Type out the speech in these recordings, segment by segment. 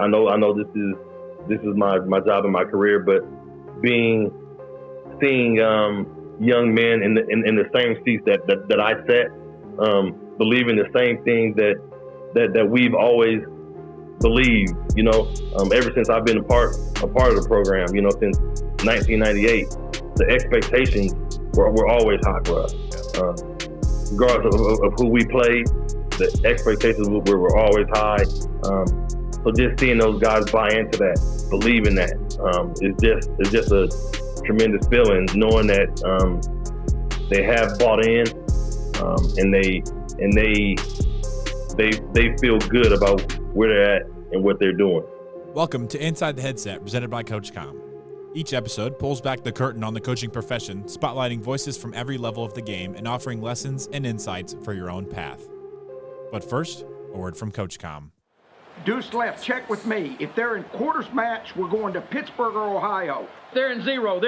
I know this is my job and my career, but seeing young men in the same seats that I sat, believing the same things that we've always believed, ever since I've been a part of the program, since 1998, the expectations were always high for us. Regardless of who we played, the expectations were always high. So just seeing those guys buy into that, believing that, is just a tremendous feeling, knowing that they have bought in, and they feel good about where they're at and what they're doing. Welcome to Inside the Headset, presented by CoachComm. Each episode pulls back the curtain on the coaching profession, spotlighting voices from every level of the game and offering lessons and insights for your own path. But first, a word from CoachComm. Deuce left, check with me. If they're in quarters match, we're going to Pittsburgh or Ohio. They're in zero.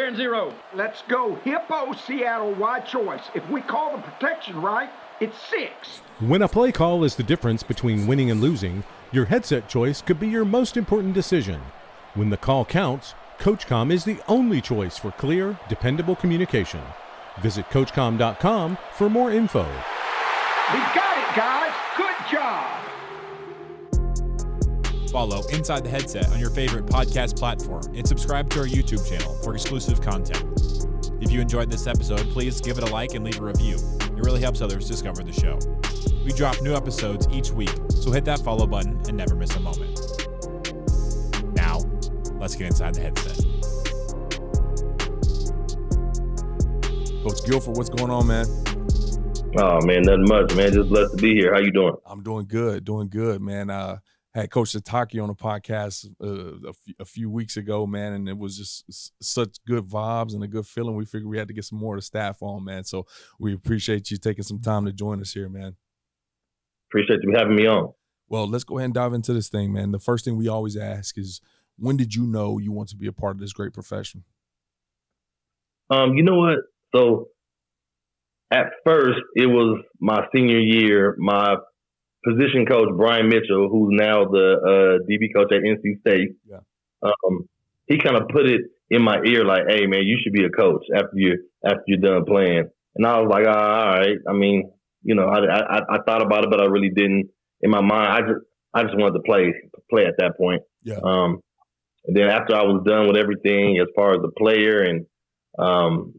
Let's go Hippo, Seattle, wide choice. If we call the protection right, it's 6. When a play call is the difference between winning and losing, your headset choice could be your most important decision. When the call counts, CoachComm is the only choice for clear, dependable communication. Visit CoachComm.com for more info. We got it, guys. Good job. Follow Inside the Headset on your favorite podcast platform and subscribe to our YouTube channel for exclusive content. If you enjoyed this episode, please give it a like and leave a review. It really helps others discover the show. We drop new episodes each week, so hit that follow button and never miss a moment. Now, let's get inside the headset. Coach Gilford, what's going on, man? Oh, man, nothing much, man. Just blessed to be here. How you doing? I'm doing good, man. Had Coach Sitake on a podcast a few weeks ago, man, and it was just such good vibes and a good feeling. We figured we had to get some more of the staff on, man. So we appreciate you taking some time to join us here, man. Appreciate you having me on. Well, let's go ahead and dive into this thing, man. The first thing we always ask is, when did you know you want to be a part of this great profession? You know what? So at first, it was my senior year. My position coach, Brigham Mitchell, who's now the DB coach at NC State, he kind of put it in my ear like, "Hey, man, you should be a coach after you're done playing." And I was like, "All right." I mean, I thought about it, but I really didn't. In my mind, I just wanted to play at that point. Yeah. And then after I was done with everything as far as the player and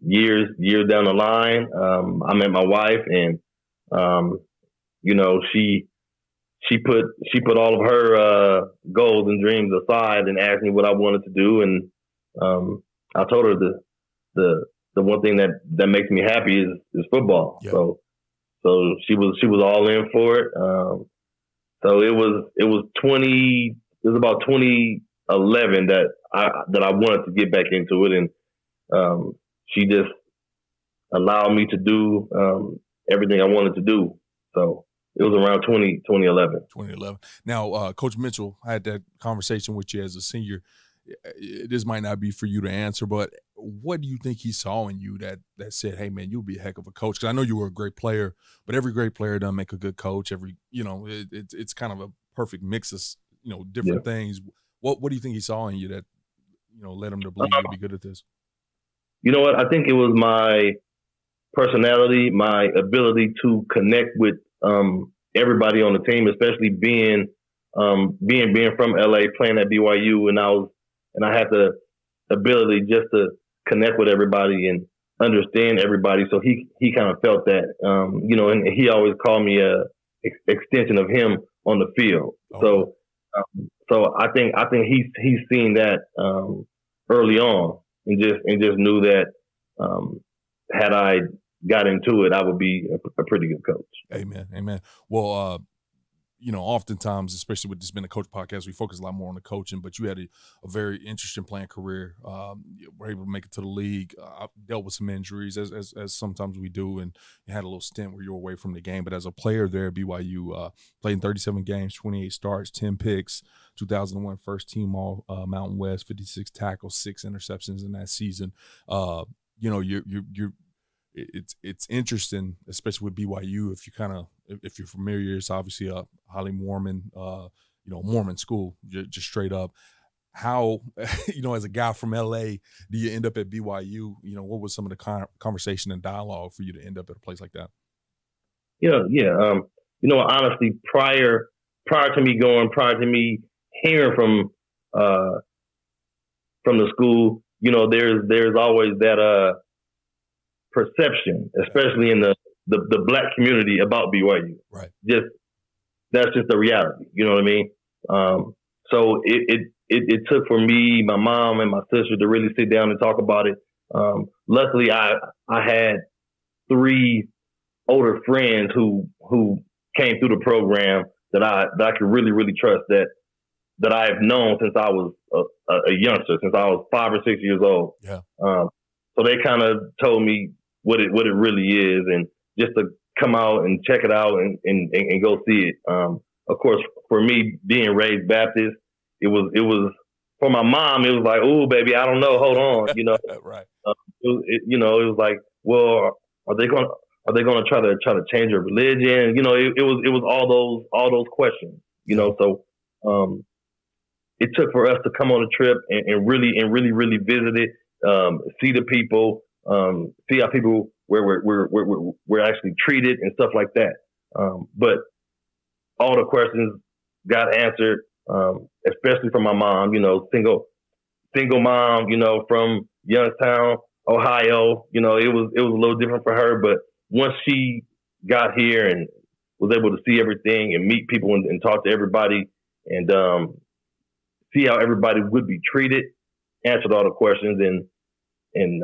years down the line, I met my wife, and she put all of her goals and dreams aside and asked me what I wanted to do, and I told her the one thing that makes me happy is football. Yeah. So she was all in for it. So it was about 2011 that I wanted to get back into it, and she just allowed me to do everything I wanted to do. So it was around 2011. 2011. Now, Coach Mitchell, I had that conversation with you as a senior. This might not be for you to answer, but what do you think he saw in you that said, "Hey, man, you'll be a heck of a coach"? Because I know you were a great player, but every great player doesn't make a good coach. It's kind of a perfect mix of different things. What do you think he saw in you that led him to believe you'd be good at this? You know what? I think it was my personality, my ability to connect with everybody on the team, especially being from LA, playing at BYU, and I had the ability just to connect with everybody and understand everybody. So he kind of felt that, and he always called me a extension of him on the field. Oh. So I think he's seen that early on, and just knew that had I got into it, I would be a pretty good coach. Amen. Well, oftentimes, especially with this being a coach podcast, we focus a lot more on the coaching, but you had a very interesting playing career. You were able to make it to the league. I dealt with some injuries, as sometimes we do, and you had a little stint where you were away from the game. But as a player there at BYU, played in 37 games, 28 starts, 10 picks, 2001 first team all Mountain West, 56 tackles, 6 interceptions in that season. It's interesting, especially with BYU. If you're familiar, it's obviously a highly Mormon Mormon school, just straight up. How, as a guy from LA, do you end up at BYU? What was some of the conversation and dialogue for you to end up at a place like that? Yeah. Honestly, prior to me going, prior to me hearing from the school, there's always that perception, especially in the Black community, about BYU. Right. That's just the reality. You know what I mean? So it took for me, my mom, and my sister to really sit down and talk about it. Luckily, I had 3 older friends who came through the program that I could really, really trust, that I've known since I was a youngster, since I was 5 or 6 years old. Yeah. So they kind of told me what it really is, and just to come out and check it out and go see it. Of course, for me, being raised Baptist, it was for my mom. It was like, "Ooh, baby, I don't know. Hold on," Right. It was like, well, are they going to try to change your religion? It was all those questions. So it took for us to come on a trip and really visit it, see the people, see how people we're actually treated and stuff like that. But all the questions got answered, especially from my mom. Single mom. From Youngstown, Ohio. It was a little different for her, but once she got here and was able to see everything and meet people and talk to everybody and see how everybody would be treated, answered all the questions, and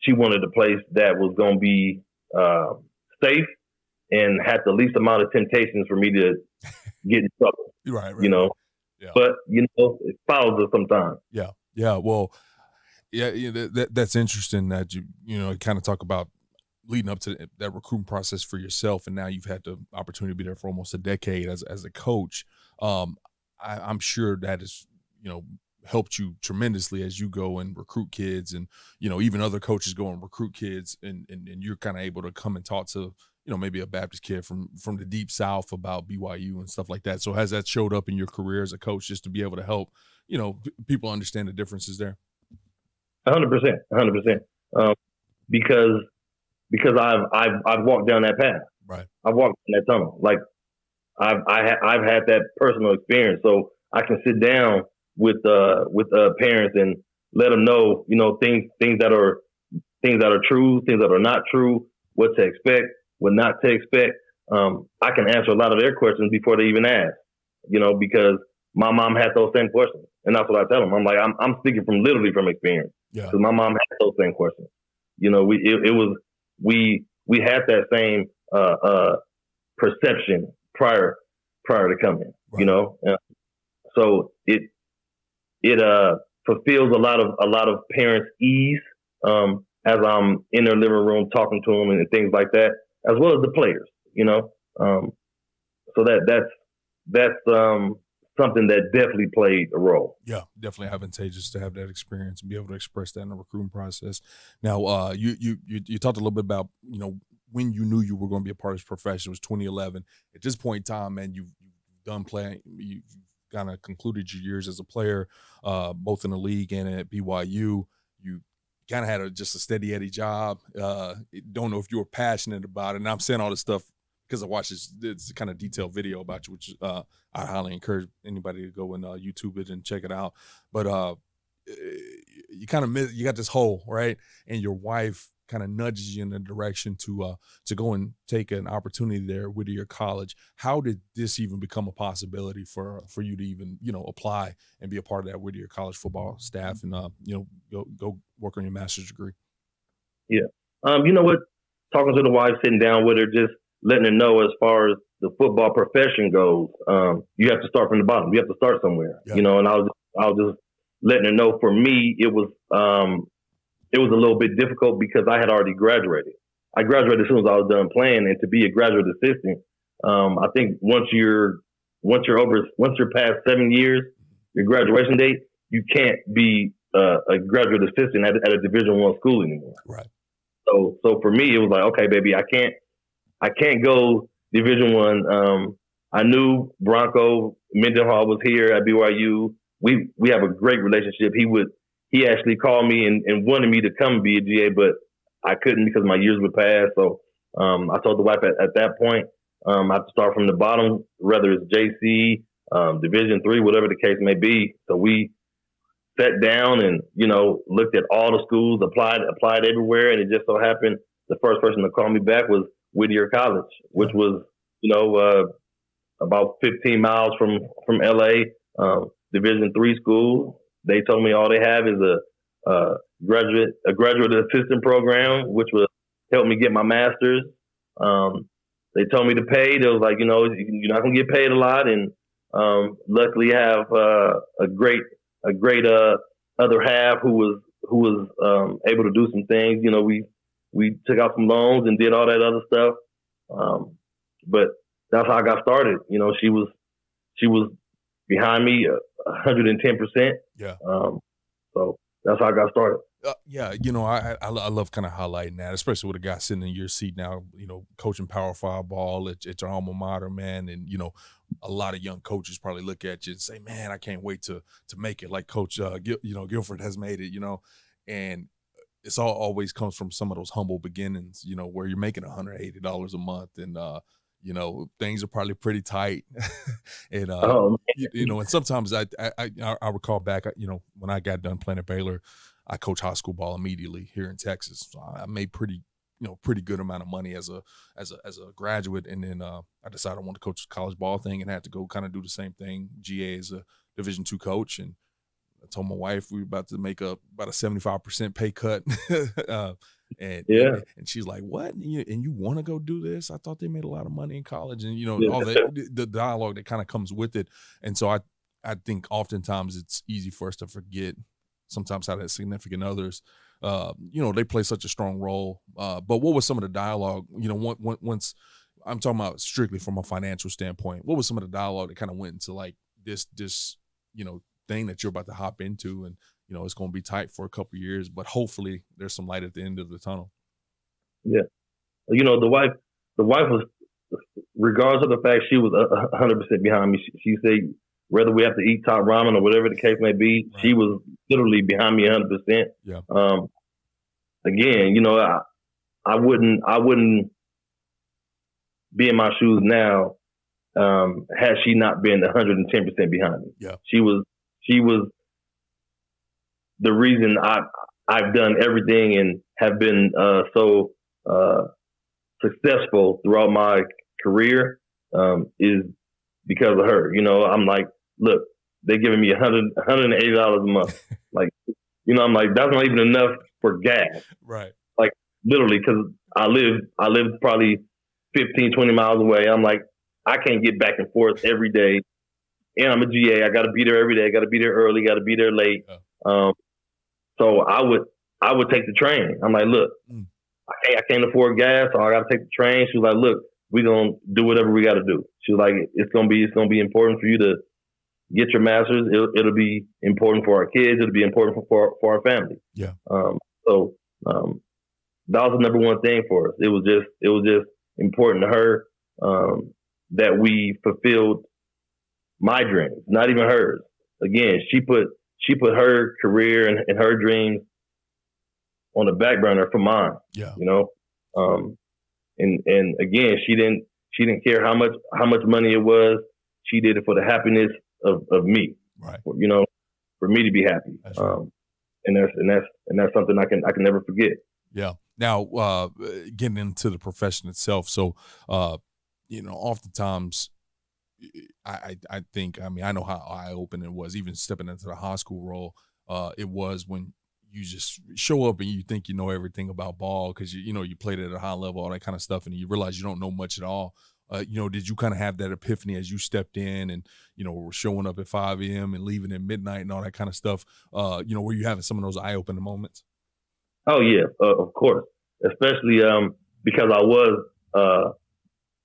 she wanted a place that was going to be safe and had the least amount of temptations for me to get in trouble. Right. Yeah. But it follows us sometimes. Yeah. Well, that's interesting that you kind of talk about leading up to that recruiting process for yourself, and now you've had the opportunity to be there for almost a decade as a coach. I'm sure that has helped you tremendously as you go and recruit kids, and even other coaches go and recruit kids, and you're kind of able to come and talk to maybe a Baptist kid from the deep South about BYU and stuff like that. So has that showed up in your career as a coach, just to be able to help people understand the differences there? 100%. Because I've walked down that path. Right. I've walked in that tunnel. Like I've had that personal experience, so I can sit down with parents and let them know, things that are true, things that are not true, what to expect, what not to expect. I can answer a lot of their questions before they even ask, because my mom had those same questions, and that's what I tell them. I'm like, I'm speaking literally from experience, because my mom had those same questions. We had that same perception prior to coming, right. So it fulfills a lot of parents' ease as I'm in their living room talking to them and things like that, as well as the players. So that's something that definitely played a role. Yeah, definitely advantageous to have that experience and be able to express that in the recruiting process. Now, you talked a little bit about when you knew you were going to be a part of this profession. It was 2011. At this point in time, man, you've done playing. You've kind of concluded your years as a player, both in the league and at BYU. You kind of had just a steady Eddie job. Don't know if you were passionate about it. And I'm saying all this stuff because I watched this kind of detailed video about you, which I highly encourage anybody to go and YouTube it and check it out. But you kind of you got this hole, right? And your wife kind of nudges you in the direction to go and take an opportunity there with your college. How did this even become a possibility for you to even apply and be a part of that with your college football staff and go work on your master's degree? Yeah, you know what? Talking to the wife, sitting down with her, just letting her know as far as the football profession goes, you have to start from the bottom. You have to start somewhere, And I was just letting her know. For me, it was a little bit difficult because I had already graduated. I graduated as soon as I was done playing, and to be a graduate assistant, I think once you're past 7 years, your graduation date, you can't be a graduate assistant at a Division I school anymore. Right. So for me, it was like, okay, baby, I can't go Division I. I knew Bronco Mendenhall was here at BYU. We have a great relationship. He actually called me and wanted me to come be a GA, but I couldn't because my years would pass. So I told the wife at that point, I have to start from the bottom, whether it's JC, Division III, whatever the case may be. So we sat down and, looked at all the schools, applied everywhere. And it just so happened the first person to call me back was Whittier College, which was, about 15 miles from LA, Division III school. They told me all they have is a graduate assistant program, which would help me get my master's. They told me to pay. They was like, you're not gonna get paid a lot, and luckily have a great other half who was able to do some things. We took out some loans and did all that other stuff. But that's how I got started. She was behind me 110%. Yeah. So that's how I got started. I love kind of highlighting that, especially with a guy sitting in your seat now, coaching Power 5 ball at your alma mater, man. And, a lot of young coaches probably look at you and say, man, I can't wait to make it like Coach, Gilford has made it, and it's always comes from some of those humble beginnings, where you're making $180 a month and, things are probably pretty tight. And, and sometimes I recall back, when I got done playing at Baylor, I coached high school ball immediately here in Texas. So I made pretty good amount of money as a graduate. And then I decided I wanted to coach the college ball thing and had to go kind of do the same thing, GA as a Division II coach. And I told my wife we were about to make about a 75% pay cut. And she's like, what? And you want to go do this? I thought they made a lot of money in college. And, all that, the dialogue that kind of comes with it. And so I think oftentimes it's easy for us to forget sometimes how that significant others, they play such a strong role. But what was some of the dialogue, once I'm talking about strictly from a financial standpoint, what was some of the dialogue that kind of went into like this, thing that you're about to hop into, and, it's going to be tight for a couple of years, but hopefully there's some light at the end of the tunnel. Yeah. The wife was, regardless of the fact she was 100% behind me. She said, whether we have to eat top ramen or whatever the case may be, right, she was literally behind me 100%. Yeah. Again, I wouldn't be in my shoes now had she not been 110% behind me. Yeah. She was the reason I've done everything and have been so successful throughout my career is because of her. I'm like, look, they're giving me $180 a month. Like, I'm like, that's not even enough for gas. Right. Like, literally, because I live probably 15, 20 miles away. I'm like, I can't get back and forth every day. And I'm a GA. I got to be there every day. I got to be there early. Got to be there late. Yeah. So I would take the train. I'm like, look, I can't afford gas, so I got to take the train. She was like, look, we're going to do whatever we got to do. She was like, it's going to be important for you to get your master's. It'll be important for our kids. It'll be important for our family. Yeah. So that was the number one thing for us. It was just important to her that we fulfilled my dreams, not even hers. Again, she put her career and her dreams on the back burner for mine. Yeah. And again, she didn't care how much money it was. She did it for the happiness of me. Right. For me to be happy. That's right. And that's something I can never forget. Yeah. Now, getting into the profession itself. So, oftentimes I think, I know how eye-opening it was, even stepping into the high school role. It was when you just show up and you think you know everything about ball because you played at a high level, all that kind of stuff, and you realize you don't know much at all. Did you kind of have that epiphany as you stepped in and, were showing up at 5 a.m. and leaving at midnight and all that kind of stuff? Were you having some of those eye-opening moments? Oh, yeah, of course. Especially because I was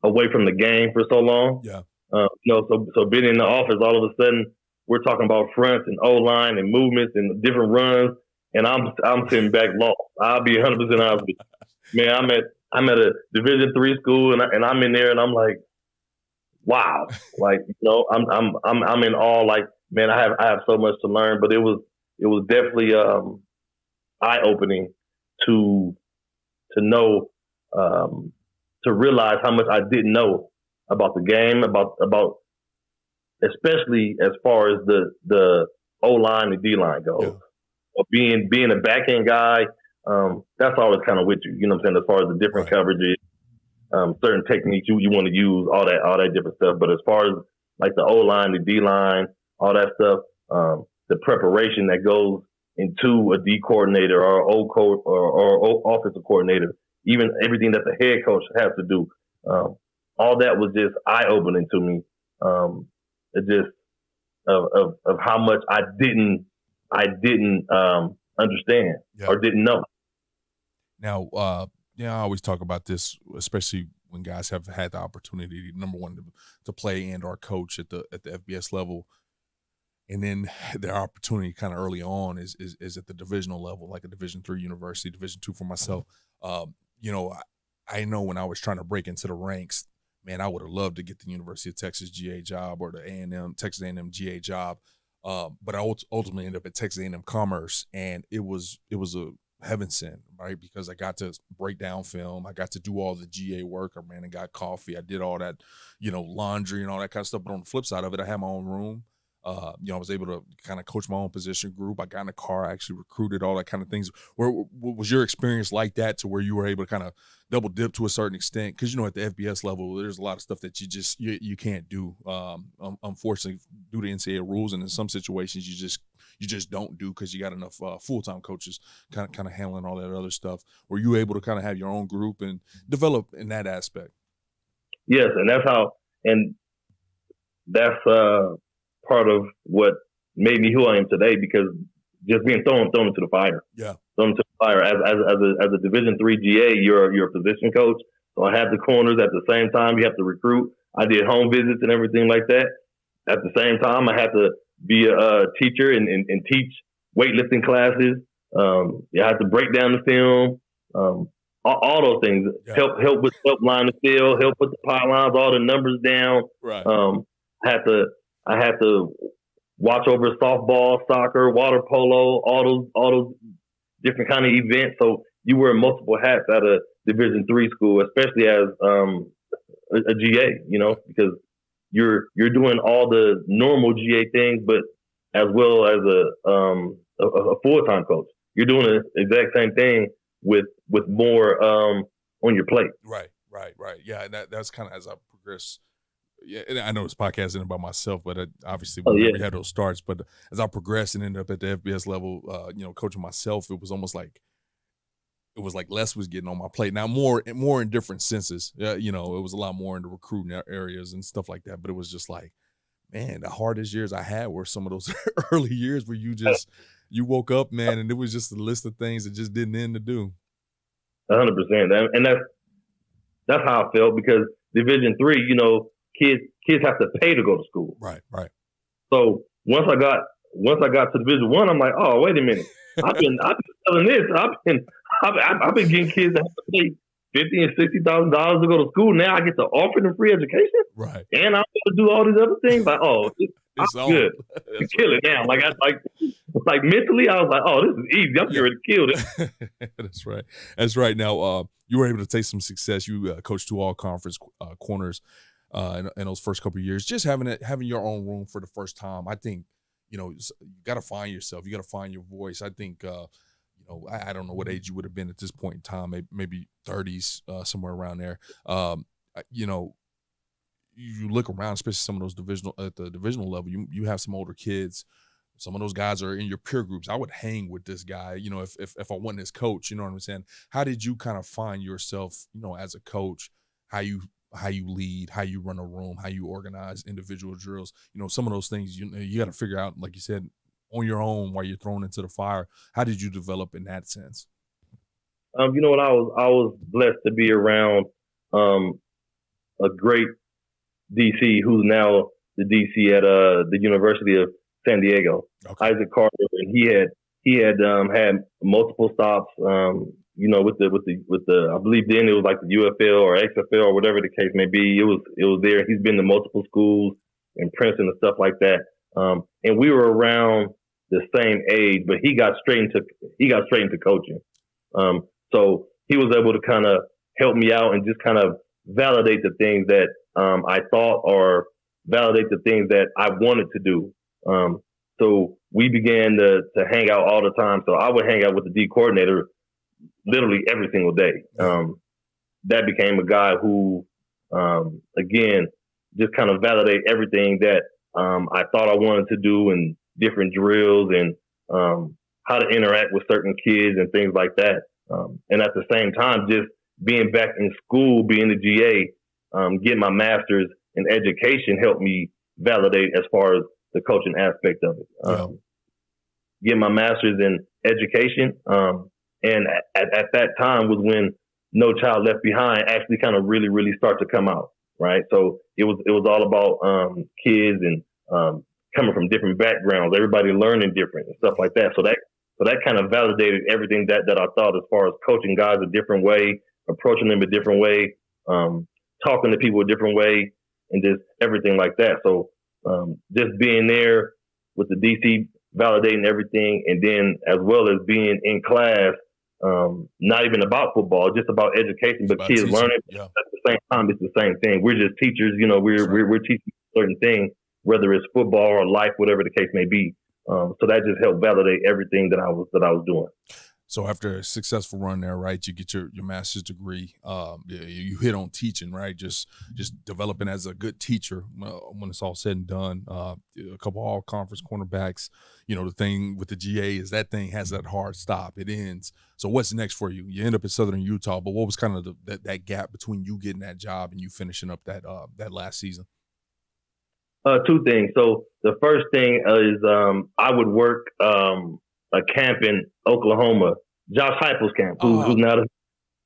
away from the game for so long. Yeah. So being in the office, all of a sudden, we're talking about fronts and O-line and movements and different runs, and I'm sitting back lost. I'll be 100% honest with you. Man, I'm at a Division III school, and I'm in there, and I'm like, wow, like, I'm in awe. Like, man, I have so much to learn, but it was definitely eye opening to know, to realize how much I didn't know about the game, about especially as far as the O line and D line goes. Yeah. Or being a back end guy, that's always kind of with you. You know what I'm saying? As far as the different coverages, certain techniques you want to use, all that different stuff. But as far as like the O line, the D line, all that stuff, the preparation that goes into a D coordinator or O coach or offensive coordinator, even everything that the head coach has to do, all that was just eye opening to me. It just of how much I didn't understand or didn't know. Now, I always talk about this, especially when guys have had the opportunity, number one, to play and or coach at the FBS level, and then their opportunity kind of early on is at the divisional level, like a Division III university, Division II for myself. I know when I was trying to break into the ranks, man, I would have loved to get the University of Texas GA job or the Texas A&M GA job. But I ultimately ended up at Texas A&M Commerce, and it was a heaven sent, right? Because I got to break down film. I got to do all the GA work. I ran and got coffee. I did all that, laundry and all that kind of stuff. But on the flip side of it, I had my own room. I was able to kind of coach my own position group. I got in a car, I actually recruited, all that kind of things. Was your experience like that, to where you were able to kind of double dip to a certain extent? Because, at the FBS level, there's a lot of stuff that you can't do, unfortunately, due to NCAA rules. And in some situations, you just don't do, because you got enough full-time coaches kind of handling all that other stuff. Were you able to kind of have your own group and develop in that aspect? Yes, and that's part of what made me who I am today, because just being thrown into the fire. Yeah. Thrown into the fire. As a Division III GA, you're a position coach. So I had the corners at the same time. You have to recruit. I did home visits and everything like that. At the same time, I had to be a teacher and teach weightlifting classes. I had to break down the film. All those things. Yeah. Help line the field, help put the pylons, all the numbers down. Right. I had to watch over softball, soccer, water polo, all those different kind of events. So you wear multiple hats at a Division III school, especially as a GA, because you're doing all the normal GA things, but as well as a full-time coach. You're doing the exact same thing with more on your plate. Right. Yeah, and that's kind of as I progress. Yeah, and I know this podcast isn't about myself, but obviously we never had those starts. But as I progressed and ended up at the FBS level, coaching myself, it was almost like less was getting on my plate. Now more in different senses. It was a lot more in the recruiting areas and stuff like that. But it was just like, man, the hardest years I had were some of those early years where you woke up, man, and it was just a list of things that just didn't end to do. 100%, and that's how I felt, because Division III, kids have to pay to go to school. Right. So once I got to Division I, I'm like, oh, wait a minute. I've been selling this. I've been getting kids that have to pay $50,000 and $60,000 to go to school. Now I get to offer them free education. Right. And I'm going to do all these other things. Like, it's good. I'm killing now. Like mentally, I was like, oh, this is easy. I'm getting ready to kill this. That's right. Now, you were able to take some success. You coached 2 all-conference corners in those first couple of years. Just having your own room for the first time, I think, you got to find yourself. You got to find your voice. I think, I don't know what age you would have been at this point in time, maybe 30s, somewhere around there. You look around, especially some of those divisional level, you have some older kids. Some of those guys are in your peer groups. I would hang with this guy, if I wasn't his coach, you know what I'm saying? How did you kind of find yourself, as a coach, how you lead, how you run a room, how you organize individual drills, some of those things, you got to figure out, like you said, on your own while you're thrown into the fire. How did you develop in that sense? I was blessed to be around a great DC who's now the DC at the University of San Diego, okay. Isaac Carter, and he had had multiple stops, with the I believe then it was like the UFL or XFL or whatever the case may be. It was there. He's been to multiple schools in Princeton and stuff like that. And we were around the same age, but he got straight into coaching. So he was able to kind of help me out and just kind of validate the things that I thought or validate the things that I wanted to do. So we began to hang out all the time. So I would hang out with the D coordinator literally every single day. That became a guy who, again, just kind of validate everything that I thought I wanted to do and different drills and how to interact with certain kids and things like that. And at the same time, just being back in school, being the GA, getting my master's in education helped me validate as far as the coaching aspect of it. Getting my master's in education, and at that time was when No Child Left Behind actually kind of really, really started to come out, right? So it was all about kids and coming from different backgrounds, everybody learning different and stuff like that. So that kind of validated everything that I thought as far as coaching guys a different way, approaching them a different way, talking to people a different way, and just everything like that. So just being there with the DC, validating everything, and then as well as being in class, not even about football, just about education, but kids teaching, learning. Yeah. At the same time, it's the same thing. We're just teachers, we're teaching certain things, whether it's football or life, whatever the case may be. So that just helped validate everything that I was doing. So after a successful run there, right, you get your master's degree. You hit on teaching, right? Just developing as a good teacher when it's all said and done. A couple all-conference cornerbacks. The thing with the GA is that thing has that hard stop. It ends. So what's next for you? You end up at Southern Utah, but what was kind of that gap between you getting that job and you finishing up that last season? Two things. So the first thing is I would work a camp in Oklahoma, Josh Heupel's camp, who's now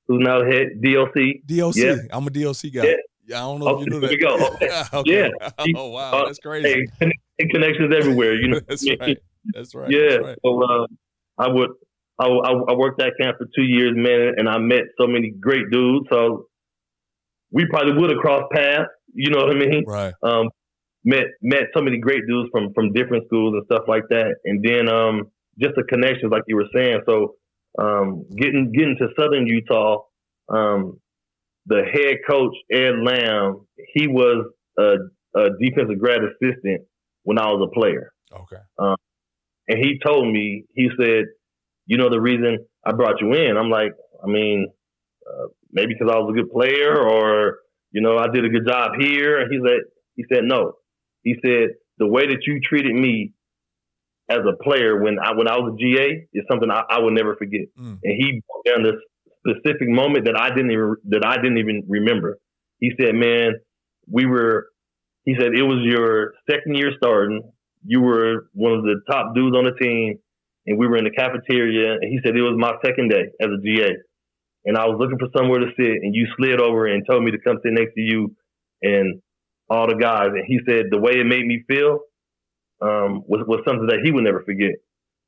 the head DLC. DLC, yeah. I'm a DLC guy. Yeah, I don't know if you knew that. There we go. Okay. Okay. Yeah. Oh wow, that's crazy. Hey, connections everywhere. That's right. That's right. Yeah. That's right. So I worked that camp for 2 years, man, and I met so many great dudes. So we probably would have crossed paths. You know what I mean? Right. Met so many great dudes from different schools and stuff like that, and then just the connections, like you were saying. So getting to Southern Utah, the head coach Ed Lamb, he was a defensive grad assistant when I was a player. Okay. And he told me, he said, the reason I brought you in, I'm like, maybe because I was a good player, or I did a good job here. And he said no. He said the way that you treated me as a player when I was a GA is something I would never forget. And he brought down this specific moment that I didn't even remember. He said, man, he said it was your second year starting. You were one of the top dudes on the team, and we were in the cafeteria, and he said it was my second day as a GA. And I was looking for somewhere to sit, and you slid over and told me to come sit next to you and all the guys. And he said the way it made me feel was something that he would never forget.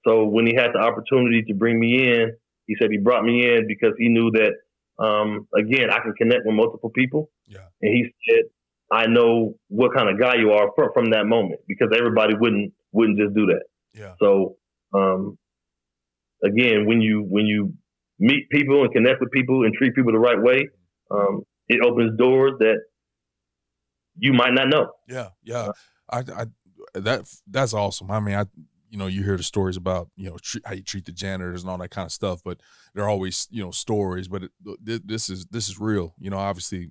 So when he had the opportunity to bring me in, he said he brought me in because he knew that, again, I can connect with multiple people. Yeah. And he said, I know what kind of guy you are from that moment, because everybody wouldn't just do that. Yeah. So, again, when you meet people and connect with people and treat people the right way, it opens doors that you might not know. Yeah. Yeah. That's awesome. I mean, you hear the stories about, how you treat the janitors and all that kind of stuff, but they're always, stories, but this is real. Obviously,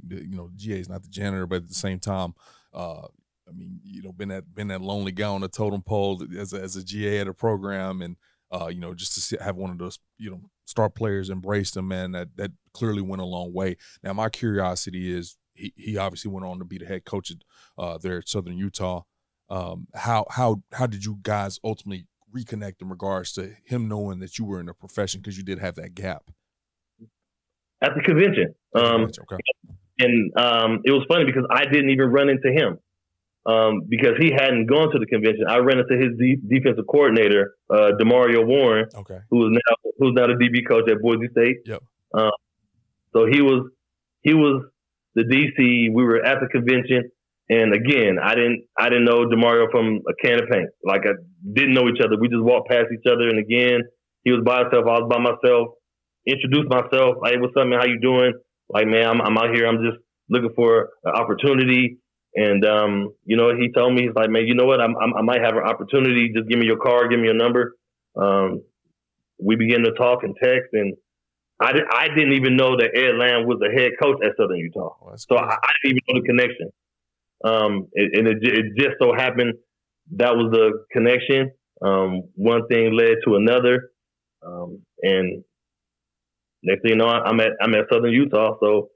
GA is not the janitor, but at the same time, been that lonely guy on the totem pole as a GA at a program, and, just to have one of those, star players embrace them, man, that clearly went a long way. Now, my curiosity is, he obviously went on to be the head coach there at Southern Utah. How did you guys ultimately reconnect in regards to him knowing that you were in a profession, because you did have that gap? At the convention. Okay. And it was funny because I didn't even run into him. because he hadn't gone to the convention. I ran into his defensive coordinator, Demario Warren, who's now the DB coach at Boise State. Yep. So he was the DC. We were at the convention, and again, I didn't know Demario from a can of paint. Like, I didn't know each other. We just walked past each other, and again, he was by himself. I was by myself. Introduced myself. Hey, what's up, man? How you doing? Like, man, I'm out here. I'm just looking for an opportunity. And he told me, he's like, man, you know what? I might have an opportunity. Just give me your card, give me your number. We began to talk and text, and I didn't even know that Ed Lamb was the head coach at Southern Utah. So I didn't even know the connection. And it just so happened that was the connection. One thing led to another, and next thing you know, I'm at Southern Utah. So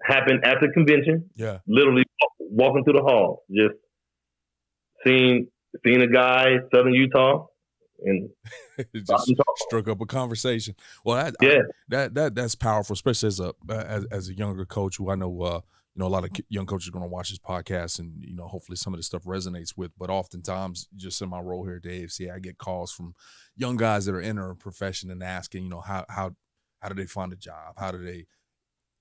happened at the convention. Yeah, literally walking through the hall, just seeing a guy, Southern Utah, and just struck up a conversation. Well, that's powerful, especially as a younger coach who I know. A lot of young coaches are going to watch this podcast, and hopefully some of this stuff resonates with. But oftentimes, just in my role here at the AFC, I get calls from young guys that are in a profession and asking, how do they find a job? How do they,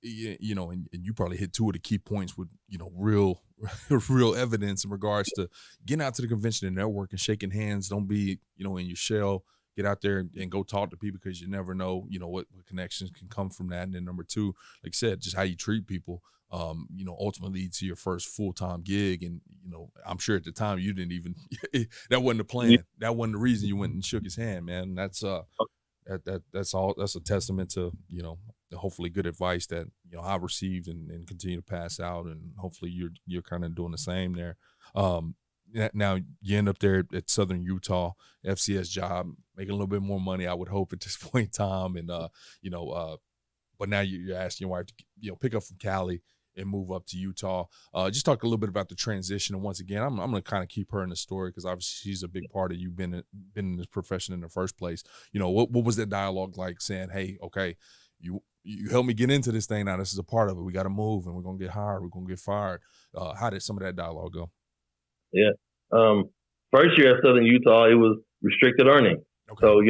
and you probably hit two of the key points with real evidence in regards to getting out to the convention and networking, shaking hands. Don't be in your shell. Get out there and go talk to people, because you never know what connections can come from that. And then number two, like I said, just how you treat people. Ultimately to your first full-time gig. And, I'm sure at the time you didn't even, that wasn't the plan. Yeah. That wasn't the reason you went and shook his hand, man. That's that's a testament to, the hopefully good advice that, I've received and continue to pass out. And hopefully you're kind of doing the same there. Now you end up there at Southern Utah, FCS job, making a little bit more money, I would hope, at this point in time. And, but now you're asking your wife to, pick up from Cali and move up to Utah. Just talk a little bit about the transition. And once again, I'm going to kind of keep her in the story, because obviously she's a big part of you been in this profession in the first place. What was that dialogue like, saying, hey, okay, you helped me get into this thing. Now this is a part of it. We got to move, and we're going to get hired. We're going to get fired. How did some of that dialogue go? Yeah. First year at Southern Utah, it was restricted earning. Okay. So,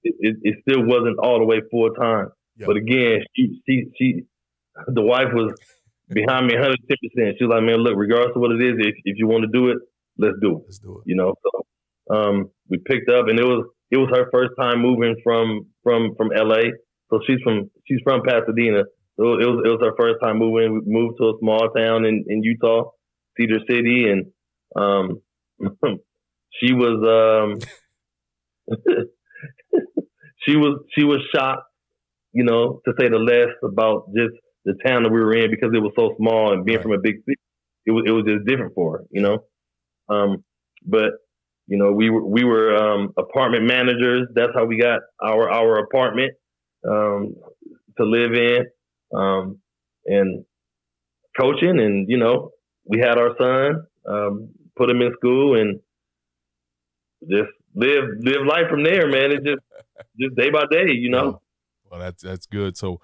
it still wasn't all the way full time. Yep. But again, she the wife was behind me 110%. She was like, man, look, regardless of what it is, if you want to do it, let's do it. Let's do it. So we picked up, and it was her first time moving from LA. So she's from Pasadena. So it was her first time moving. We moved to a small town in Utah, Cedar City, and she was she was shocked, to say the least, about just the town that we were in, because it was so small, and being from a big city, it was just different for her, But we were apartment managers. That's how we got our apartment to live in, and coaching, and we had our son, put him in school, and just live life from there, man. It's just day by day, Well, that's good. So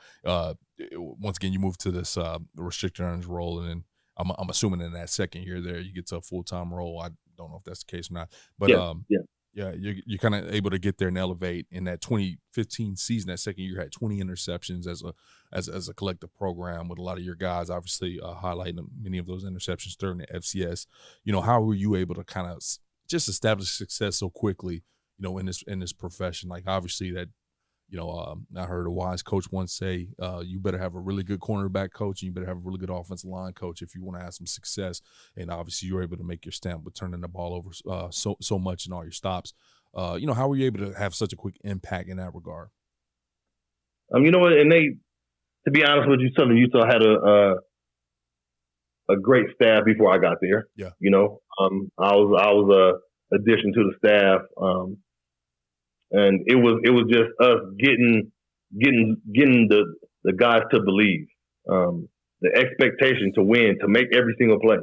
once again, you move to this restricted earnings role, and then I'm assuming in that second year there you get to a full-time role. I don't know if that's the case or not, but you're kind of able to get there and elevate. In that 2015 season, that second year, had 20 interceptions as a collective program, with a lot of your guys obviously highlighting many of those interceptions during the FCS. How were you able to kind of just establish success so quickly, in this profession? Like, obviously that, I heard a wise coach once say, you better have a really good cornerback coach, and you better have a really good offensive line coach if you want to have some success. And obviously you're able to make your stamp with turning the ball over so much in all your stops. How were you able to have such a quick impact in that regard? You know what, and to be honest with you, Southern Utah had a great staff before I got there. Yeah. I was a addition to the staff. And it was just us getting the guys to believe, the expectation to win, to make every single play,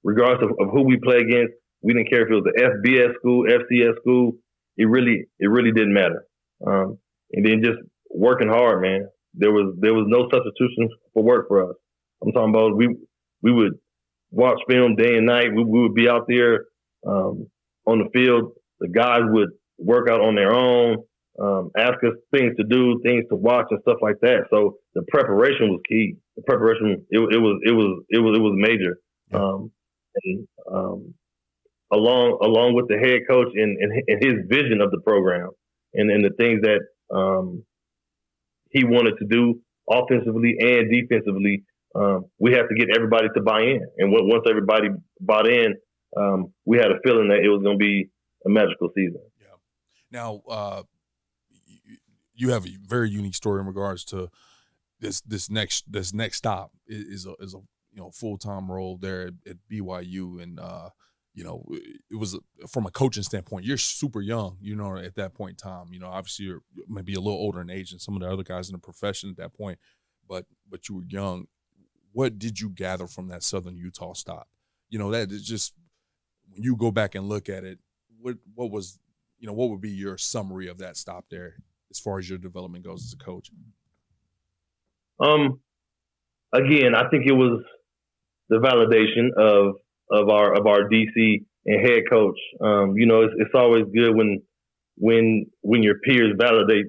regardless of who we play against. We didn't care if it was an FBS school, FCS school. It really didn't matter. And then just working hard, man. There was no substitution for work for us. I'm talking about we would watch film day and night. We would be out there on the field. The guys would work out on their own, ask us things to do, things to watch, and stuff like that. So the preparation was key. The preparation it was major. Along with the head coach and his vision of the program and the things that he wanted to do offensively and defensively, we had to get everybody to buy in. And once everybody bought in, we had a feeling that it was going to be a magical season. Yeah. Now, you have a very unique story in regards to this next stop is a full-time role there at BYU, and it was from a coaching standpoint. You're super young, at that point in time. Obviously you're maybe a little older in age than some of the other guys in the profession at that point, but you were young. What did you gather from that Southern Utah stop? That is just, when you go back and look at it, what was, what would be your summary of that stop there as far as your development goes as a coach? Again, I think it was the validation of our DC and head coach. It's always good when your peers validate,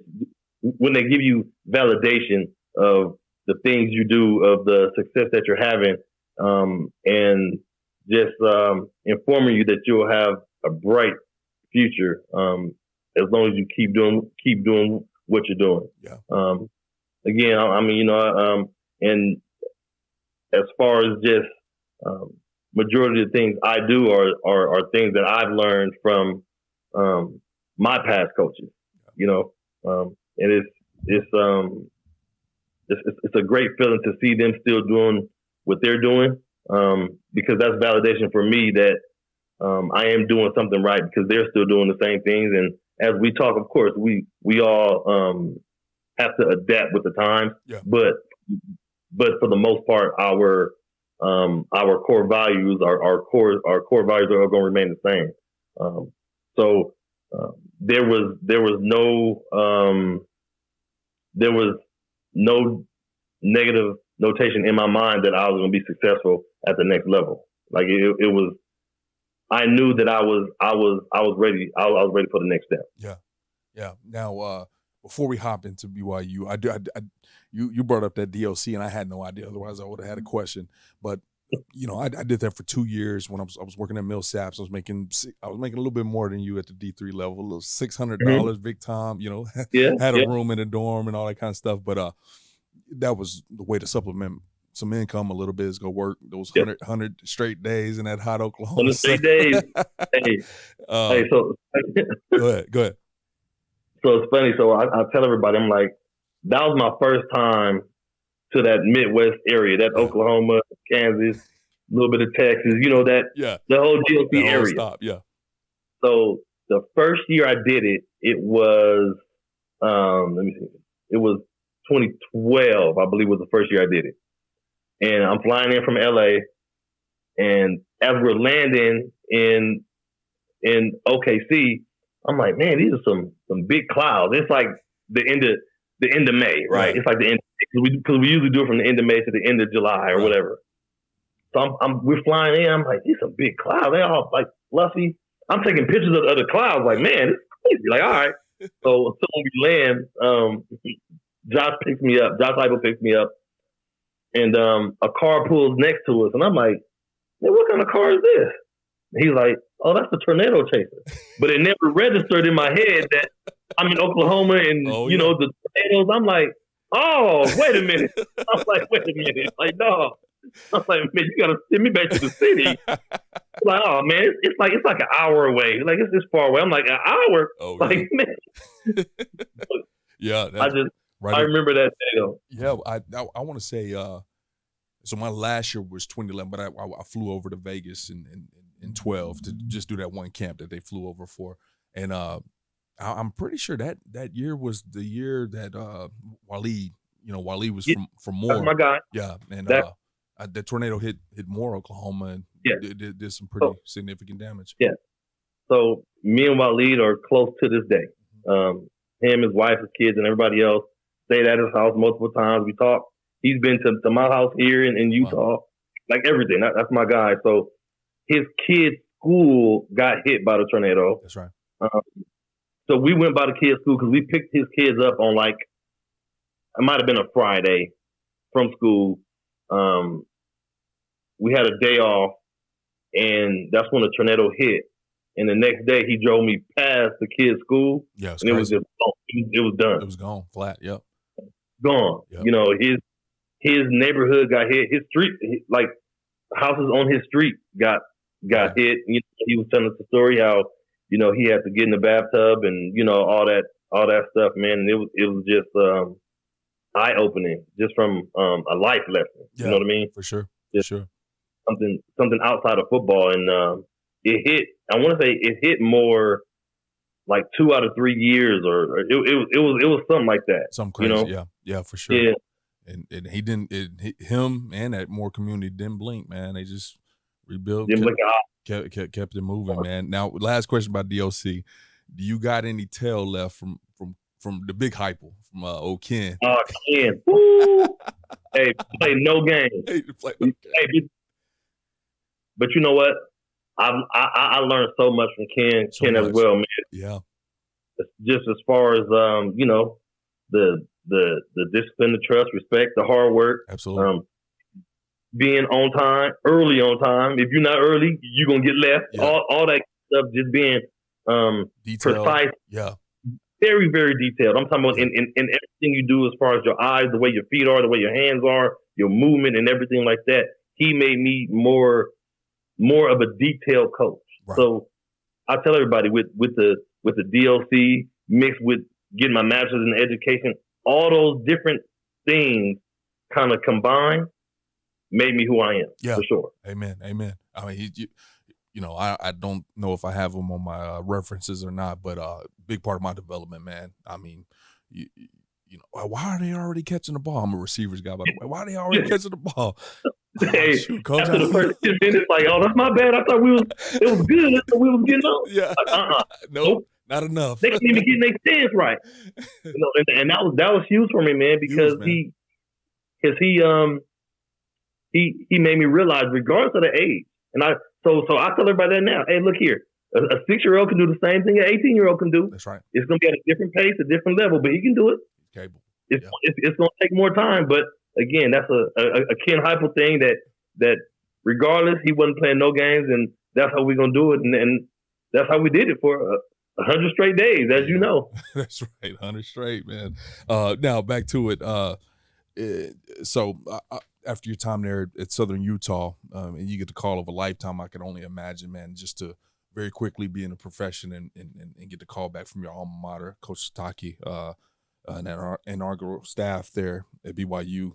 when they give you validation of the things you do, of the success that you're having, and just informing you that you'll have a bright future as long as you keep doing what you're doing. Yeah. Again, and as far as just majority of the things I do are things that I've learned from my past coaches. And it's a great feeling to see them still doing what they're doing, because that's validation for me that I am doing something right, because they're still doing the same things. And as we talk, of course, we all have to adapt with the times. Yeah. But for the most part, our core values, our core values are going to remain the same. So there was no negative notation in my mind that I was going to be successful at the next level. Like it was, I knew that I was ready. I was ready for the next step. Yeah, yeah. Now, before we hop into BYU, you brought up that DOC, and I had no idea. Otherwise, I would have had a question. But I did that for 2 years when I was working at Millsaps. I was making a little bit more than you at the D3 level, a little $600 big time. Had a room in the dorm and all that kind of stuff. But that was the way to supplement some income a little bit, is go work those 100 straight days in that hot Oklahoma. 100 straight days. So go ahead. So it's funny. So I tell everybody, I'm like, that was my first time to that Midwest area, that Oklahoma, Kansas, a little bit of Texas, the whole GOP area. Stop, yeah. So the first year I did it, it was, it was 2012, I believe was the first year I did it. And I'm flying in from LA, and as we're landing in OKC, I'm like, man, these are some big clouds. It's like the end of May, right? It's like the end, because we usually do it from the end of May to the end of July or whatever. So we're flying in. I'm like, these are some big clouds. They're all like fluffy. I'm taking pictures of the clouds. Like, man, it's crazy. Like, all right. So when we land, Josh Heupel picks me up, and a car pulls next to us, and I'm like, man, what kind of car is this? And he's like, oh, that's the tornado chaser. But it never registered in my head that I'm in Oklahoma and, the tornadoes. I'm like, oh, wait a minute. I'm like, wait a minute. Like, no. I'm like, man, you got to send me back to the city. Like, oh, man, it's like an hour away. Like, it's this far away. I'm like, an hour? Oh, like, man. Yeah. I remember that day, though. Yeah, I want to say, so my last year was 2011, but I flew over to Vegas in 12 to just do that one camp that they flew over for. And I'm pretty sure that year was the year that Waleed was from Moore. That's my guy. Yeah, and the tornado hit Moore, Oklahoma, and did some pretty significant damage. Yeah. So me and Waleed are close to this day. Him, his wife, his kids, and everybody else stayed at his house multiple times. We talked. He's been to my house here in Utah. like everything. That's my guy. So his kid's school got hit by the tornado. That's right. So we went by the kid's school because we picked his kids up on it might have been a Friday from school. We had a day off, and that's when the tornado hit. And the next day, he drove me past the kid's school, Yeah, and it was just gone. It was done. It was gone, flat. Yep. Gone. Yep. You know, his neighborhood got hit. His street, like houses on his street, got hit. You know, he was telling us the story how he had to get in the bathtub and all that stuff. Man, and it was just eye opening, just from a life lesson. Yeah, you know what I mean? For sure. Just for sure. Something outside of football, and it hit. I want to say it hit more like 2 out of 3 years, or it was something like that. Something crazy. Yeah, for sure. Yeah. And he didn't. Him and that Moore community didn't blink, man. They just rebuilt. Kept it moving, man. Now, last question about DOC. Do you got any tail left from the big hyper from old Ken? Ken. Woo! Hey, play no games. Hey, but you know what? I learned so much from Ken as well, man. Yeah. Just as far as the discipline, the trust, respect, the hard work. Absolutely. Being on time, early on time. If you're not early, you're gonna get left. Yeah. All that stuff, just being Detailed. precise. Yeah. Very, very detailed. I'm talking about in everything you do, as far as your eyes, the way your feet are, the way your hands are, your movement, and everything like that. He made me more of a detailed coach. Right. So I tell everybody with the DLC mixed with getting my master's in education, all those different things kind of combined made me who I am. Yeah. For sure. Amen. I mean, I don't know if I have them on my references or not, but big part of my development, man. I mean, why are they already catching the ball? I'm a receivers guy, by the way. Why are they already catching the ball? Hey, shoot, coach, after the first 10 minutes, like, oh, that's my bad. I thought it was good. I thought we was getting on. Yeah. Like, nope, not enough. They couldn't even get their stance right. And that was huge for me, man, because huge, man. he made me realize, regardless of the age, and so I tell everybody that now. Hey, look here, a 6-year-old can do the same thing an 18-year-old can do. That's right. It's going to be at a different pace, a different level, but he can do it. He's capable. It's going to take more time, but again, that's a Ken Heupel thing that regardless, he wasn't playing no games, and that's how we're going to do it, and that's how we did it for 100 straight days, as you know. That's right, 100 straight, man. Now back to it. So after your time there at Southern Utah, and you get the call of a lifetime, I can only imagine, man, just to very quickly be in a profession and get the call back from your alma mater, Coach Sitake, and our inaugural staff there at BYU.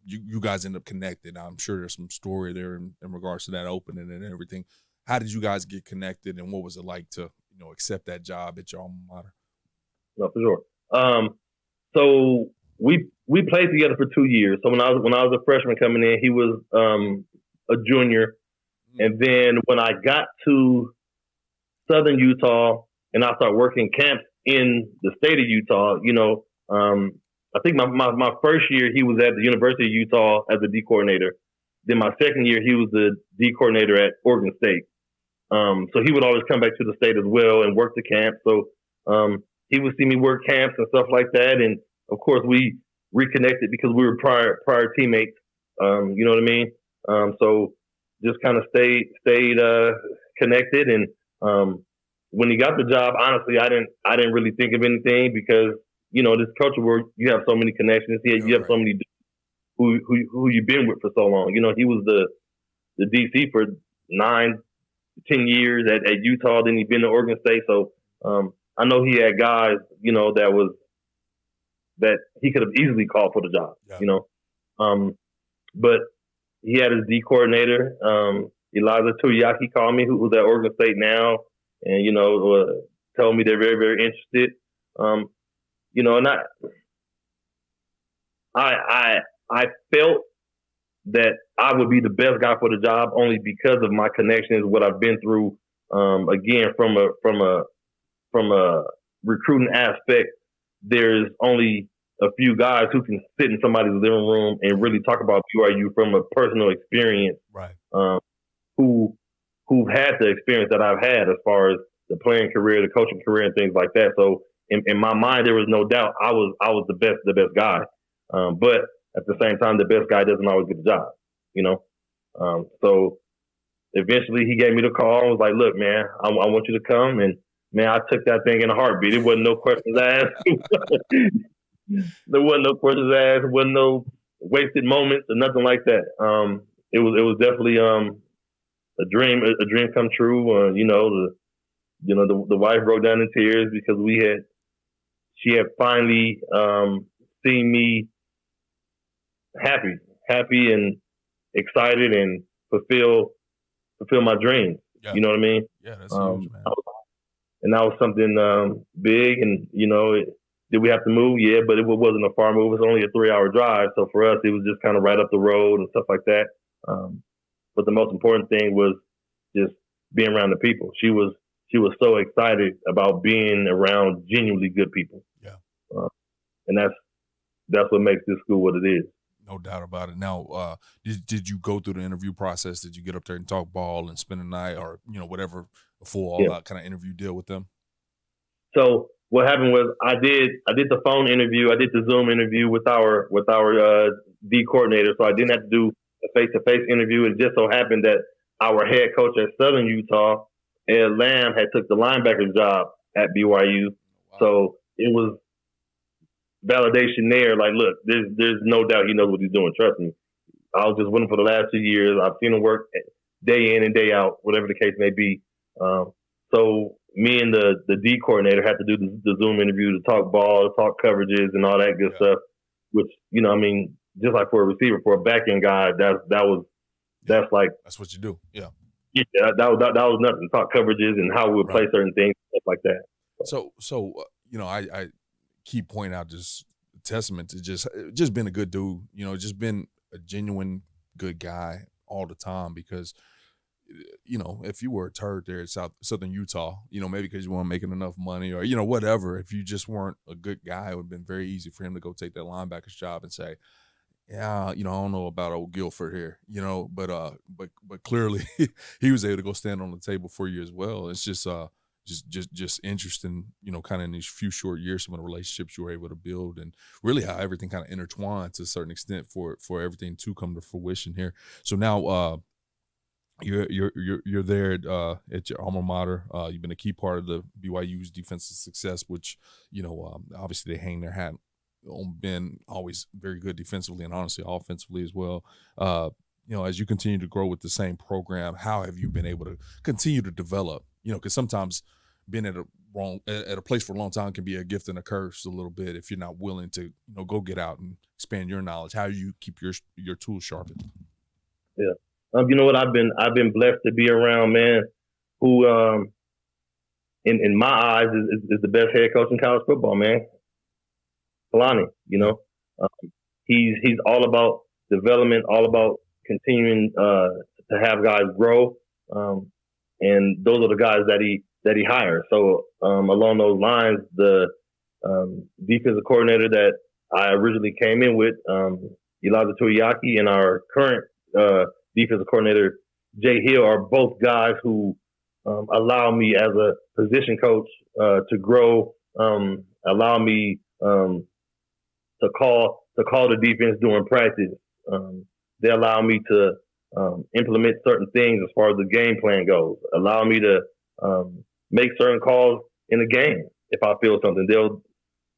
You guys end up connected. I'm sure there's some story there in regards to that opening and everything. How did you guys get connected, and what was it like to accept that job at your alma mater? No, for sure. So we played together for 2 years. So when I was a freshman coming in, he was a junior, and then when I got to Southern Utah and I started working camps in the state of Utah, I think my first year he was at the University of Utah as a D coordinator. Then my second year he was the D coordinator at Oregon State. So he would always come back to the state as well and work the camp. So he would see me work camps and stuff like that. And of course we reconnected because we were prior teammates. You know what I mean? So just kind of stayed connected. And when he got the job, honestly, I didn't really think of anything because this culture where you have so many connections. You have so many who you've been with for so long. He was the DC for 9-10 years at Utah. Then he'd been to Oregon State. So I know he had guys, that he could have easily called for the job. Yeah. But he had his D coordinator, Eliza Tuyaki, called me, who was at Oregon State now, and told me they're very, very interested. And I felt that I would be the best guy for the job only because of my connections, what I've been through. Again, from a recruiting aspect, there's only a few guys who can sit in somebody's living room and really talk about BYU from a personal experience, right? Who've had the experience that I've had as far as the playing career, the coaching career, and things like that. So in my mind, there was no doubt I was the best guy. But at the same time, the best guy doesn't always get the job, you know. So eventually, he gave me the call and was like, "Look, man, I want you to come." And man, I took that thing in a heartbeat. It wasn't no questions asked. There wasn't no questions asked. There wasn't no wasted moments or nothing like that. It was definitely a dream come true. The wife broke down in tears because she had finally seen me happy and excited and fulfill my dreams. Yeah. You know what I mean? Yeah, that's huge, man. And that was something big. And did we have to move? Yeah, but it wasn't a far move. It was only a 3-hour drive. So for us, it was just kind of right up the road and stuff like that. But the most important thing was just being around the people. She was so excited about being around genuinely good people. Yeah. And that's what makes this school what it is. No doubt about it. Now, did you go through the interview process? Did you get up there and talk ball and spend a night, or whatever, a full all-out kind of interview deal with them? So what happened was I did the phone interview. I did the Zoom interview with our D coordinator. So I didn't have to do a face-to-face interview. It just so happened that our head coach at Southern Utah, Ed Lamb, had took the linebacker job at BYU. Wow. So it was validation there. Like, look, there's no doubt he knows what he's doing. Trust me. I was just with him for the last 2 years. I've seen him work day in and day out, whatever the case may be. So me and the D coordinator had to do the Zoom interview to talk ball, talk coverages, and all that good stuff. Which just like for a receiver, for a back end guy, that's what you do. Yeah. Yeah, that was nothing. Talk coverages and how we would play certain things, stuff like that. So I keep pointing out just a testament to just being a good dude. Just being a genuine good guy all the time. Because if you were a turd there at Southern Utah, maybe because you weren't making enough money or whatever, if you just weren't a good guy, it would have been very easy for him to go take that linebacker's job and say, yeah, I don't know about old Gilford here, but clearly he was able to go stand on the table for you as well. It's just interesting, kind of in these few short years, some of the relationships you were able to build, and really how everything kind of intertwined to a certain extent for everything to come to fruition here. So now you're there at your alma mater. You've been a key part of the BYU's defensive success, which obviously they hang their hat on, been always very good defensively and honestly offensively as well. As you continue to grow with the same program, how have you been able to continue to develop? Because sometimes being at a place for a long time can be a gift and a curse a little bit if you're not willing to go get out and expand your knowledge. How do you keep your tools sharpened? Yeah. You know what? I've been blessed to be around, man, who in my eyes is the best head coach in college football, man. Kalani, he's all about development, all about continuing to have guys grow, and those are the guys that he hires. So along those lines, the defensive coordinator that I originally came in with, Elijah Tuiaki, and our current defensive coordinator, Jay Hill, are both guys who allow me as a position coach to grow, allow me to call the defense during practice. They allow me to implement certain things as far as the game plan goes. Allow me to make certain calls in the game if I feel something. They'll,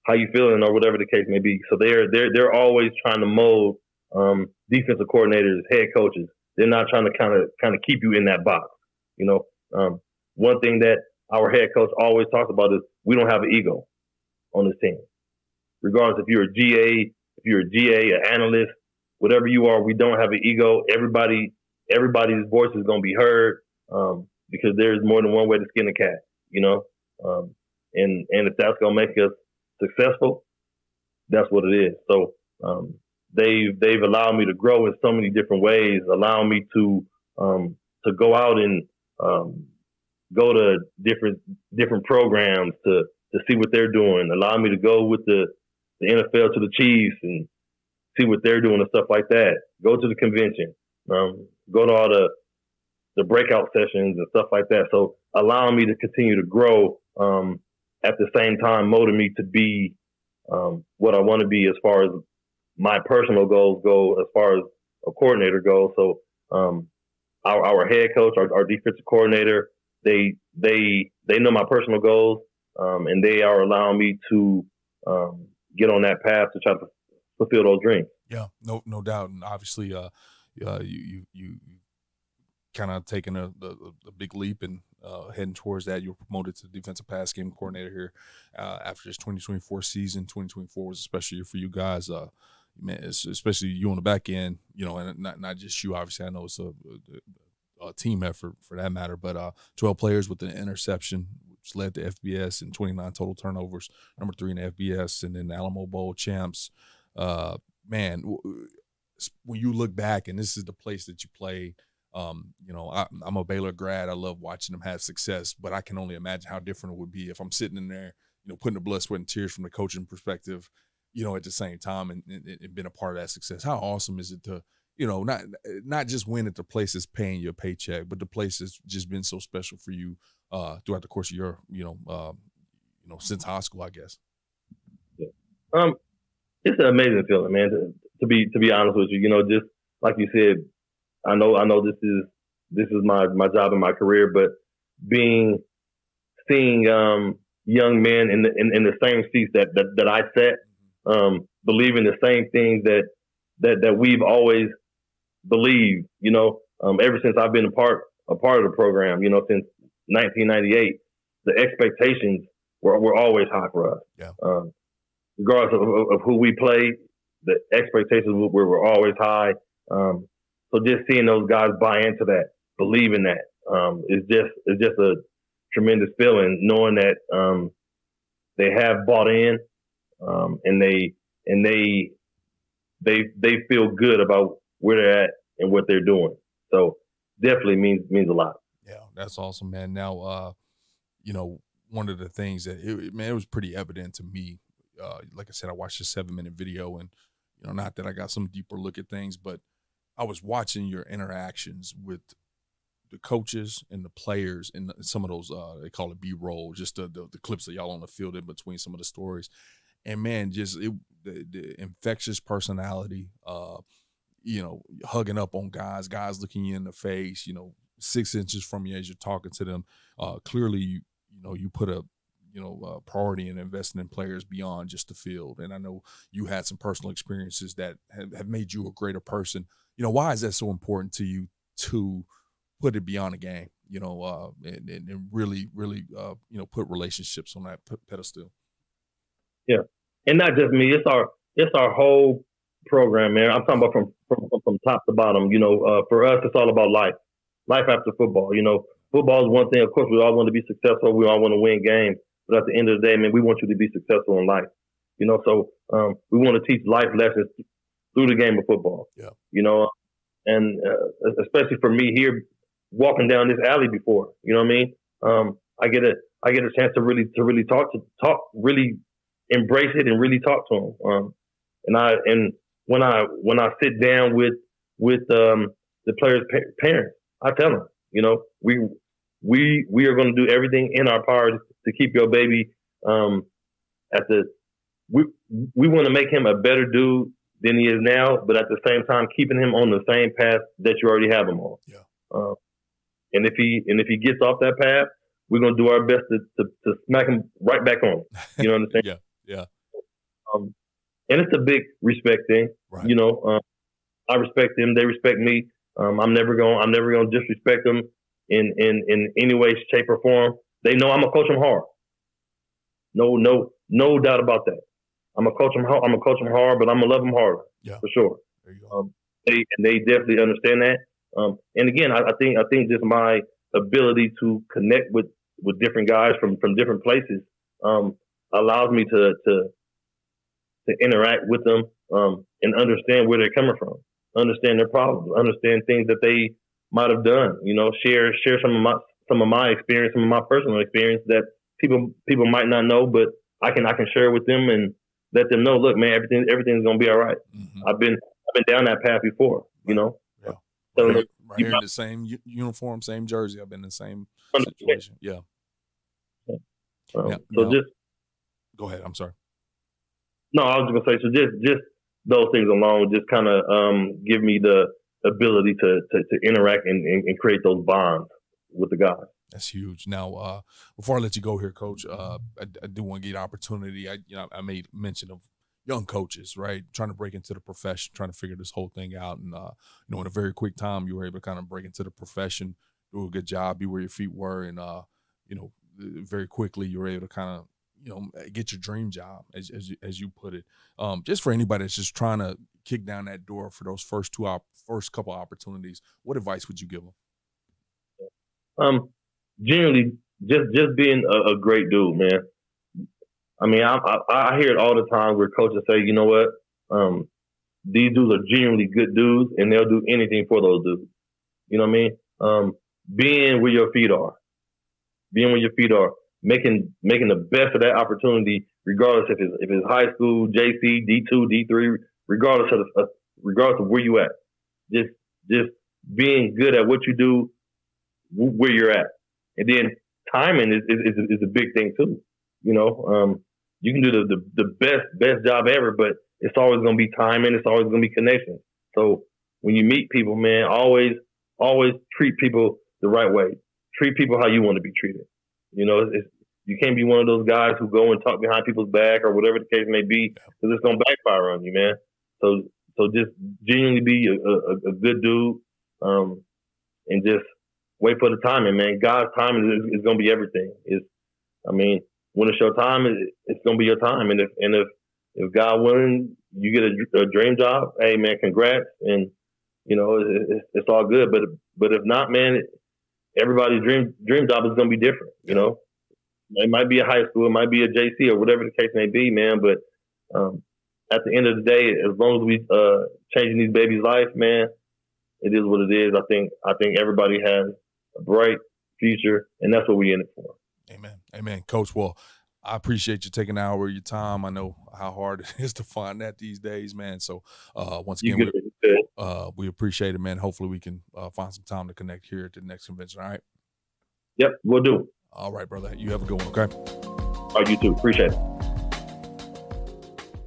how you feeling, or whatever the case may be. So they're always trying to mold defensive coordinators, head coaches. They're not trying to kind of keep you in that box. One thing that our head coach always talks about is we don't have an ego on this team. Regardless if you're a GA, an analyst, whatever you are, we don't have an ego. Everybody's voice is going to be heard because there's more than one way to skin a cat, and if that's going to make us successful, that's what it is. So they've allowed me to grow in so many different ways, allow me to go out and go to different programs to see what they're doing, allow me to go with the the NFL to the Chiefs and see what they're doing and stuff like that. Go to the convention. Go to all the breakout sessions and stuff like that. So allowing me to continue to grow, at the same time molding me to be what I want to be as far as my personal goals go, as far as a coordinator goes. So our head coach, our defensive coordinator, they know my personal goals, and they are allowing me to get on that path to try to fulfill those dreams. Yeah, no doubt. And obviously, you kind of taking a big leap and heading towards that. You were promoted to defensive pass game coordinator here after this 2024 season. 2024 was a special year for you guys. Man, especially you on the back end, and not just you. Obviously, I know it's a team effort for that matter, but 12 players with an interception, which led to FBS, and 29 total turnovers, number 3 in the FBS, and then the Alamo Bowl champs. Man, when you look back, and this is the place that you played, I'm a Baylor grad. I love watching them have success, but I can only imagine how different it would be if I'm sitting in there, putting the blood, sweat, and tears from the coaching perspective, at the same time and been a part of that success. How awesome is it to, not just win at the place that's paying you a paycheck, but the place that's just been so special for you throughout the course of your, since high school, I guess. Yeah. It's an amazing feeling, man. To be honest with you, just like you said, I know this is my job and my career, but seeing young men in the same seats that I sat, believing the same things that we've always believed, ever since I've been a part of the program, since 1998, the expectations were always high for us. Yeah. Regardless of who we play, the expectations were always high. So just seeing those guys buy into that, believe in that, is just a tremendous feeling, knowing that they have bought in, and they feel good about where they're at and what they're doing. So definitely means a lot. Yeah, that's awesome, man. Now, one of the things that it was pretty evident to me. Like I said, I watched a 7-minute video, and not that I got some deeper look at things, but I was watching your interactions with the coaches and the players and some of those they call it B-roll, just the clips of y'all on the field in between some of the stories. And man, just the infectious personality, hugging up on guys looking you in the face, 6 inches from you as you're talking to them. Clearly, you put a priority in investing in players beyond just the field. And I know you had some personal experiences that have made you a greater person. Why is that so important to you to put it beyond the game, and really, put relationships on that pedestal? Yeah. And not just me, it's our whole program, man. I'm talking about from top to bottom. For us, it's all about life after football. Football is one thing. Of course, we all want to be successful. We all want to win games. But at the end of the day, man, we want you to be successful in life. So we want to teach life lessons through the game of football. Yeah. And especially for me here, walking down this alley before, you know what I mean? I get a chance to really talk, really embrace it and really talk to them. And when I sit down with the players' parents, I tell them, we are going to do everything in our power to keep your baby we want to make him a better dude than he is now, but at the same time keeping him on the same path that you already have him on. Yeah. And if he gets off that path, we're gonna do our best to smack him right back on. You know what I'm saying? Yeah. And it's a big respect thing. Right. I respect them, they respect me. I'm never gonna disrespect them in any way, shape, or form. They know I'm gonna coach them hard. No doubt about that. I'm gonna coach them hard, but I'm gonna love them harder. Yeah, for sure. There you go. They definitely understand that. And again, I think just my ability to connect with different guys from different places allows me to interact with them and understand where they're coming from, understand their problems, understand things that they might have done. Share some of my experience, some of my personal experience that people might not know, but I can share with them, and let them know, look, man, everything's gonna be all right. Mm-hmm. I've been down that path before, you know. Yeah. So right here in the same uniform, same jersey. I've been in the same situation. Yeah. Now, just go ahead. I'm sorry. No, I was gonna say, so just those things alone just kind of give me the ability to interact and create those bonds with the guys. That's huge. Now, before I let you go here, Coach, I do want to get an opportunity. I made mention of young coaches, right, trying to break into the profession, trying to figure this whole thing out, and in a very quick time, you were able to kind of break into the profession, do a good job, be where your feet were, and very quickly you were able to kind of get your dream job, as you put it. Just for anybody that's just trying to kick down that door for those first couple opportunities, what advice would you give them? Generally, just being a great dude, man. I mean, I hear it all the time where coaches say, you know what, these dudes are genuinely good dudes, and they'll do anything for those dudes. You know what I mean? Being where your feet are, making the best of that opportunity, regardless if it's high school, JC, D2, D3, regardless of where you at. Just being good at what you do, where you're at, and then timing is a big thing too. You can do the best job ever, but it's always going to be timing. It's always going to be connection. So when you meet people, man, always treat people the right way. Treat people how you want to be treated. You can't be one of those guys who go and talk behind people's back or whatever the case may be, because it's going to backfire on you, man. So just genuinely be a good dude, and just wait for the timing, man. God's timing is going to be everything. When it's your time, it's going to be your time. And if God willing, you get a dream job, hey, man, congrats. And, it's all good. But if not, man, everybody's dream job is going to be different, It might be a high school, it might be a JC or whatever the case may be, man. But at the end of the day, as long as we changing these babies' life, man, it is what it is. I think everybody has a bright future, and that's what we're in it for. Amen. Coach, well, I appreciate you taking an hour of your time. I know how hard it is to find that these days, man. So once again, we appreciate it, man. Hopefully we can find some time to connect here at the next convention, all right? Yep, we'll do. All right, brother. You have a good one, okay? All right, you too. Appreciate it.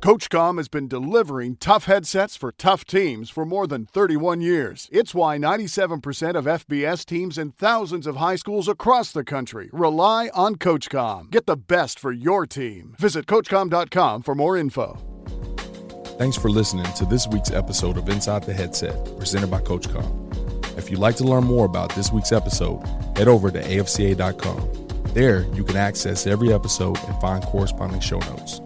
CoachComm has been delivering tough headsets for tough teams for more than 31 years. It's why 97% of FBS teams and thousands of high schools across the country rely on CoachComm. Get the best for your team. Visit CoachComm.com for more info. Thanks for listening to this week's episode of Inside the Headset, presented by CoachComm. If you'd like to learn more about this week's episode, head over to afca.com. There, you can access every episode and find corresponding show notes.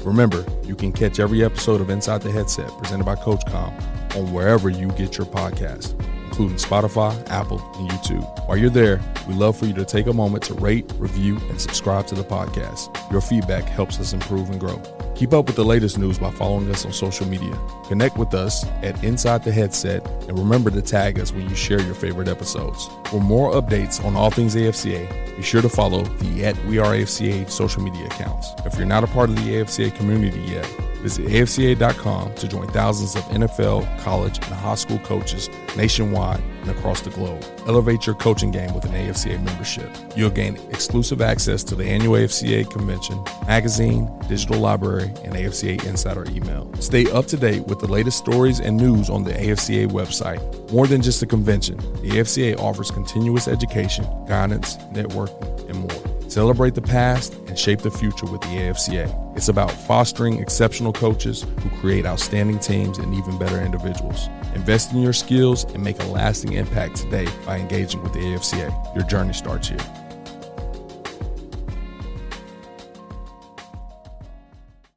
Remember, you can catch every episode of Inside the Headset presented by CoachComm on wherever you get your podcast, including Spotify, Apple, and YouTube. While you're there, we'd love for you to take a moment to rate, review, and subscribe to the podcast. Your feedback helps us improve and grow. Keep up with the latest news by following us on social media. Connect with us at Inside the Headset, and remember to tag us when you share your favorite episodes. For more updates on all things AFCA, be sure to follow the @WeAreAFCA social media accounts. If you're not a part of the AFCA community yet, visit AFCA.com to join thousands of NFL, college, and high school coaches nationwide and across the globe. Elevate your coaching game with an AFCA membership. You'll gain exclusive access to the annual AFCA convention, magazine, digital library, and AFCA Insider email. Stay up to date with the latest stories and news on the AFCA website. More than just a convention, the AFCA offers continuous education, guidance, networking, and more. Celebrate the past and shape the future with the AFCA. It's about fostering exceptional coaches who create outstanding teams and even better individuals. Invest in your skills and make a lasting impact today by engaging with the AFCA. Your journey starts here.